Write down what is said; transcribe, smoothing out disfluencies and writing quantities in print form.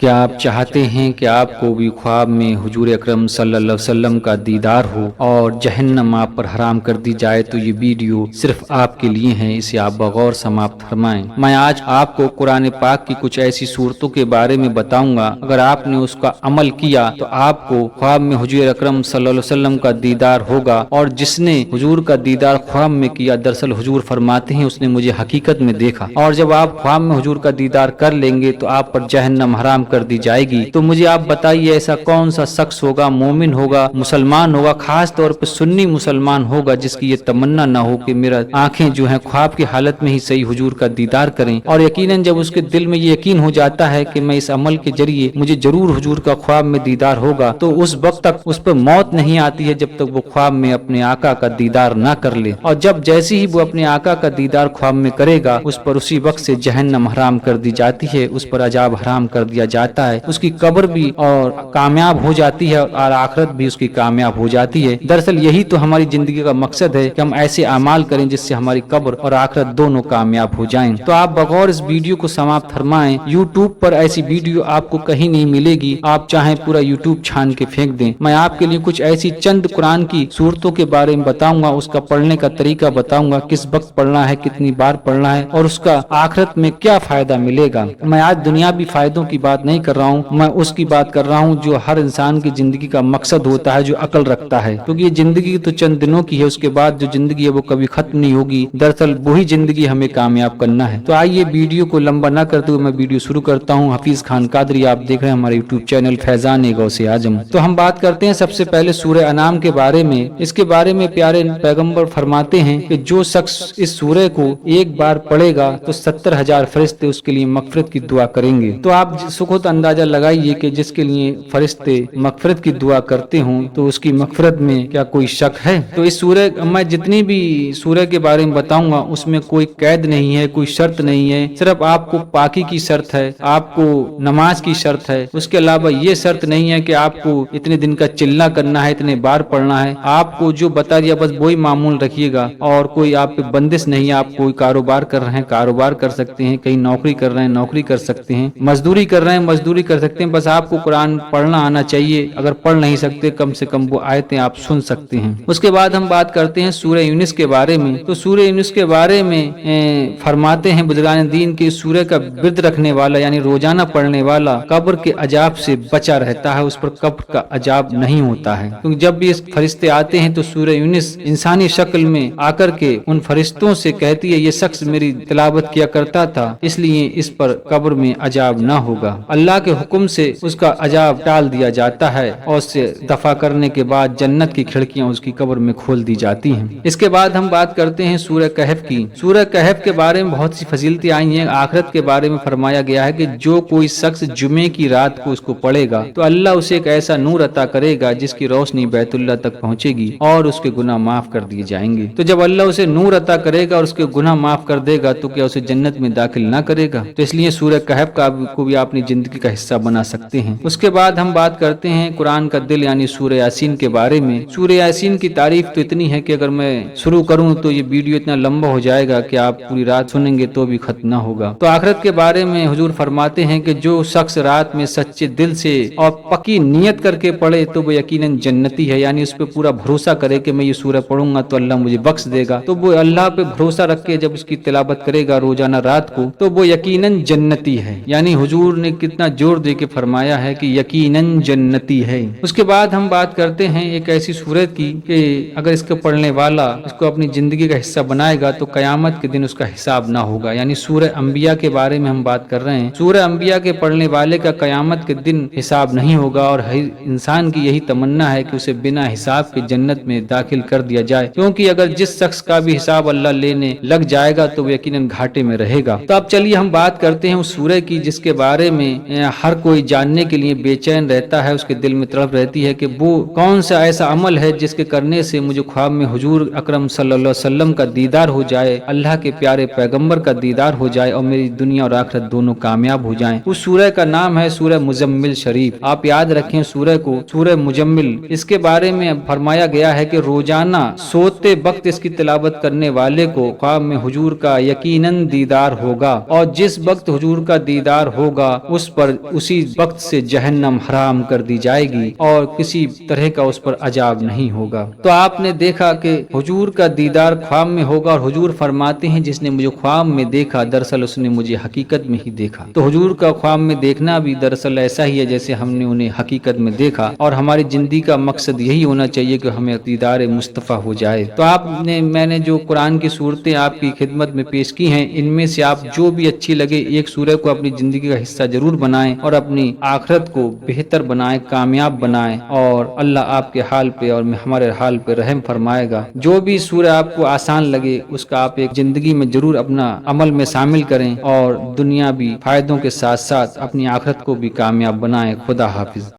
क्या आप चाहते हैं कि आपको भी ख्वाब में हुजूर अकरम सल्लल्लाहु अलैहि वसल्लम का दीदार हो और जहन्नम आप पर हराम कर दी जाए? तो ये वीडियो सिर्फ आपके लिए है, इसे आप बगौर समाप्त फरमाएं। मैं आज आपको कुरान पाक की कुछ ऐसी सूरतों के बारे में बताऊंगा, अगर आपने उसका अमल किया तो आपको ख्वाब में हुजूर अकरम सल्लल्लाहु अलैहि वसल्लम का दीदार होगा। और जिसने हुजूर का दीदार ख्वाब में किया, दरअसल हुजूर फरमाते हैं उसने मुझे हकीकत में देखा। और जब आप ख्वाब में हुजूर का दीदार कर लेंगे तो आप पर जहन्नम हराम कर दी जाएगी। तो मुझे आप बताइए, ऐसा कौन सा शख्स होगा, मोमिन होगा, मुसलमान होगा, खास तौर पर सुन्नी मुसलमान होगा, जिसकी ये तमन्ना ना हो कि मेरा आंखें जो हैं ख्वाब की हालत में ही सही हुजूर का दीदार करें। और यकीनन जब उसके दिल में ये यकीन हो जाता है कि मैं इस अमल के जरिए मुझे जरूर हुजूर का ख्वाब में दीदार होगा, तो उस वक्त तक उस पर मौत नहीं आती है जब तक वो ख्वाब में अपने आका का दीदार ना कर ले। और जब जैसे ही वो अपने आका का दीदार ख्वाब में करेगा, उस पर उसी वक्त से जहन्नम हराम कर दी जाती है, उस पर अजाब हराम कर दिया जाता है, उसकी कब्र भी और कामयाब हो जाती है और आखिरत भी उसकी कामयाब हो जाती है। दरअसल यही तो हमारी जिंदगी का मकसद है कि हम ऐसे अमाल करें जिससे हमारी कब्र और आखिरत दोनों कामयाब हो जाएं। तो आप बगौर इस वीडियो को समाप्त फरमाएं। यूट्यूब पर ऐसी वीडियो आपको कहीं नहीं मिलेगी, आप चाहें पूरा यूट्यूब छान के फेंक दें। मैं आपके लिए कुछ ऐसी चंद कुरान की सूरतों के बारे में बताऊंगा, उसका पढ़ने का तरीका बताऊंगा, किस वक्त पढ़ना है, कितनी बार पढ़ना है और उसका आखिरत में क्या फायदा मिलेगा। मैं आज दुनियावी फायदों की बात नहीं कर रहा हूँ, मैं उसकी बात कर रहा हूँ जो हर इंसान की जिंदगी का मकसद होता है, जो अकल रखता है। क्योंकि ये जिंदगी तो चंद दिनों की है, उसके बाद जो जिंदगी है वो कभी खत्म नहीं होगी। दरअसल वही जिंदगी हमें कामयाब करना है। तो आइए वीडियो को लंबा न करते हुए मैं वीडियो शुरू करता हूँ। हफीज खान कादरी, आप देख रहे हैं हमारे यूट्यूब चैनल फैजान गौसे आजम। तो हम बात करते हैं सबसे पहले सूरह अनाम के बारे में। इसके बारे में प्यारे पैगम्बर फरमाते हैं कि जो शख्स इस सूरह को एक बार पढ़ेगा तो 70,000 फरिश्ते उसके लिए मगफिरत की दुआ करेंगे। तो आप सुखद अंदाजा लगाइए कि जिसके लिए फरिश्ते मगफिरत की दुआ करते हों तो उसकी मगफिरत में क्या कोई शक है? तो इस सूरह, मैं जितनी भी सूरह के बारे में बताऊंगा उसमें कोई कैद नहीं है, कोई शर्त नहीं है, सिर्फ आपको पाकी की शर्त है, आपको नमाज की शर्त है। उसके अलावा ये शर्त नहीं है कि आपको इतने दिन का चिल्ला करना है, इतने बार पढ़ना है। आपको जो बता दिया बस वही मामूल रखिएगा और कोई आप पे बंदिश नहीं है। आप कोई कारोबार कर रहे हैं, कारोबार कर सकते हैं, कहीं नौकरी कर रहे हैं, नौकरी कर सकते हैं, मजदूरी कर रहे हैं, मजदूरी कर सकते हैं। बस आपको कुरान पढ़ना आना चाहिए। अगर पढ़ नहीं सकते कम से कम वो आयतें आप सुन सकते हैं। उसके बाद हम बात करते हैं सूरह यूनुस के बारे में। तो सूरह यूनुस के बारे में फरमाते हैं बुजुर्गान दीन के सूरह का विर्द रखने वाला यानी रोजाना पढ़ने वाला कब्र के अजाब से बचा रहता है, उस पर कब्र का अजाब नहीं होता है। क्योंकि जब भी इस फरिश्ते आते हैं तो सूरह यूनुस इंसानी शक्ल में आकर के उन फरिश्तों से कहती है, ये शख्स मेरी तिलावत किया करता था, इसलिए इस पर कब्र में अजाब ना होगा। अल्लाह के हुक्म से उसका अजाब टाल दिया जाता है और उससे दफा करने के बाद जन्नत की खिड़कियां उसकी कब्र में खोल दी जाती हैं। इसके बाद हम बात करते हैं सूरह कहफ की। सूरह कहफ के बारे में बहुत सी फजीलतें आई हैं। आखिरत के बारे में फरमाया गया है कि जो कोई शख्स जुमे की रात को उसको पढ़ेगा तो अल्लाह उसे एक ऐसा नूर अता करेगा जिसकी रोशनी बैतुल्लाह तक पहुंचेगी और उसके गुनाह माफ कर दिए जाएंगे। तो जब अल्लाह उसे नूर अता करेगा और उसके गुनाह माफ कर देगा तो क्या उसे जन्नत में दाखिल ना करेगा? तो इसलिए सूरह कहफ को भी अपनी जिंदगी का हिस्सा बना सकते हैं। उसके बाद हम बात करते हैं कुरान का दिल यानी सूरह यासीन के बारे में। सूरह यासीन की तारीफ तो इतनी है कि अगर मैं शुरू करूं तो ये वीडियो इतना लंबा हो जाएगा कि आप पूरी रात सुनेंगे तो भी खत्म ना होगा। तो आखिरत के बारे में हुजूर फरमाते हैं कि जो शख्स रात में सच्चे दिल से और पक्की नियत करके पढ़े तो वो यकीनन जन्नती है, यानी उस पर पूरा भरोसा करे कि मैं ये सूरह पढ़ूंगा तो अल्लाह मुझे बख्श देगा। तो वो अल्लाह पे भरोसा रख के जब उसकी तिलावत करेगा रोजाना रात को तो वो यकीनन जन्नती है। यानी हुजूर ने कितना जोर दे के फरमाया है कि यकीनन जन्नती है। उसके बाद हम बात करते हैं एक ऐसी सूरत की कि अगर इसको पढ़ने वाला इसको अपनी जिंदगी का हिस्सा बनाएगा तो कयामत के दिन उसका हिसाब ना होगा। यानी सूरह अंबिया के बारे में हम बात कर रहे हैं। सूरह अंबिया के पढ़ने वाले का कयामत के दिन हिसाब नहीं होगा और इंसान की यही तमन्ना है कि उसे बिना हिसाब के जन्नत में दाखिल कर दिया जाए, क्योंकि अगर जिस शख्स का भी हिसाब अल्लाह लेने लग जाएगा तो वो यकीनन घाटे में रहेगा। तो अब चलिए हम बात करते हैं उस सूरह की जिसके बारे में हर कोई जानने के लिए बेचैन रहता है, उसके दिल में तड़प रहती है कि वो कौन सा ऐसा अमल है जिसके करने से मुझे ख्वाब में हुजूर अकरम सल्लल्लाहु अलैहि वसल्लम का दीदार हो जाए, अल्लाह के प्यारे पैगंबर का दीदार हो जाए और मेरी दुनिया और आखिरत दोनों कामयाब हो जाएं। उस सूरह का नाम है सूरह मुजम्मिल शरीफ। आप याद रखें सूरह को, सूरह मुजम्मिल। इसके बारे में फरमाया गया है कि रोजाना सोते वक्त इसकी तिलावत करने वाले को ख्वाब में हुजूर का यकीनन दीदार होगा और जिस वक्त हुजूर का दीदार होगा उस اس پر اسی وقت سے جہنم حرام کر دی جائے گی اور کسی طرح کا اس پر عذاب نہیں ہوگا۔ تو آپ نے دیکھا کہ حضور کا دیدار خواب میں ہوگا، اور حضور فرماتے ہیں جس نے مجھے خواب میں دیکھا دراصل اس نے مجھے حقیقت میں ہی دیکھا۔ تو حضور کا خواب میں دیکھنا بھی دراصل ایسا ہی ہے جیسے ہم نے انہیں حقیقت میں دیکھا، اور ہماری زندگی کا مقصد یہی ہونا چاہیے کہ ہمیں دیدار مصطفیٰ ہو جائے۔ تو میں نے جو قرآن کی صورتیں آپ کی خدمت میں پیش کی ہیں، ان میں سے آپ جو بھی اچھی لگے ایک سورہ کو اپنی زندگی کا حصہ ضرور بنائیں اور اپنی آخرت کو بہتر بنائیں، کامیاب بنائیں، اور اللہ آپ کے حال پہ اور ہمارے حال پہ رحم فرمائے گا۔ جو بھی سورہ آپ کو آسان لگے اس کا آپ ایک زندگی میں ضرور اپنا عمل میں شامل کریں، اور دنیا بھی فائدوں کے ساتھ ساتھ اپنی آخرت کو بھی کامیاب بنائیں۔ خدا حافظ۔